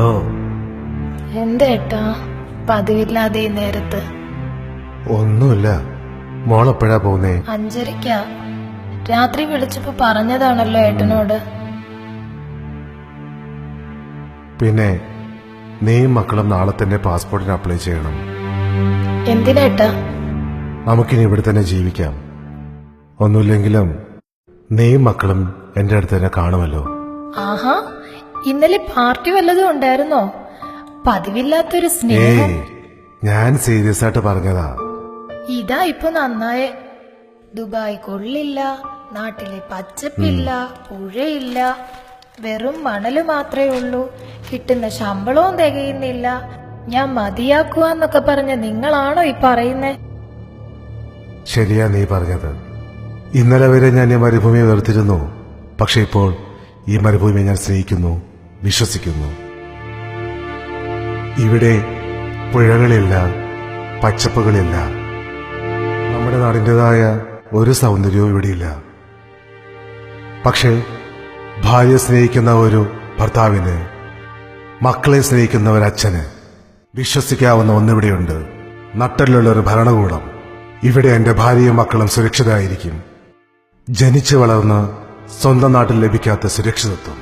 Hello. എന്തേട്ടാ പതിവില്ലാതെ ഈ നേരത്ത്? ഒന്നുമില്ല. മോളെപ്പോഴാ പോകുന്നേ? 5:30. രാത്രി വിളിച്ചപ്പോ പറഞ്ഞതാണല്ലോ ഏട്ടനോട്. പിന്നെ നീയും മക്കളും നാളെ തന്നെ പാസ്പോർട്ടിന് അപ്ലൈ ചെയ്യണം. എന്തിനേട്ടാ? നമുക്കിനി ഇവിടെ തന്നെ ജീവിക്കാം. ഒന്നുമില്ലെങ്കിലും നീയും മക്കളും എന്റെ അടുത്ത് തന്നെ കാണുമല്ലോ. ആഹാ, ഇന്നലെ പാർട്ടി വല്ലതും ഉണ്ടായിരുന്നോ? പതിവില്ലാത്തൊരു സ്നേഹം. ഞാൻ സീരിയസ് ആയിട്ട് പറഞ്ഞതാ. ഇതാ ഇപ്പൊ നന്നായേ. ദുബായ് കൊള്ളില്ല, നാട്ടിലെ പച്ചപ്പില്ല, പുഴയില്ല, വെറും മണല് മാത്രമേ ഉള്ളൂ, കിട്ടുന്ന ശമ്പളവും തികയുന്നില്ല. ഞാൻ മതിയാക്കുവാന്നൊക്കെ പറഞ്ഞ നിങ്ങളാണോ ഈ പറയുന്നേ? ശരിയാ നീ പറഞ്ഞത്. ഇന്നലെ വരെ ഞാൻ ഈ മരുഭൂമിയെ വെറുത്തിരുന്നു. പക്ഷെ ഇപ്പോൾ ഈ മരുഭൂമിയെ ഞാൻ സ്നേഹിക്കുന്നു, വിശ്വസിക്കുന്നു. ഇവിടെ പുഴകളില്ല, പച്ചപ്പുകളില്ല, നമ്മുടെ നാടിൻ്റെതായ ഒരു സൗന്ദര്യവും ഇവിടെയില്ല. പക്ഷേ ഭാര്യയെ സ്നേഹിക്കുന്ന ഒരു ഭർത്താവിന്, മക്കളെ സ്വീകരിക്കുന്ന ഒരു അച്ഛന് വിശ്വസിക്കാവുന്ന ഒന്നിവിടെയുണ്ട്. നട്ടലുള്ള ഒരു ഭരണകൂടം. ഇവിടെ എന്റെ ഭാര്യയും മക്കളും സുരക്ഷിതരായിരിക്കും. ജനിച്ചു വളർന്ന് സ്വന്തം നാട്ടിൽ ലഭിക്കാത്ത സുരക്ഷിതത്വം.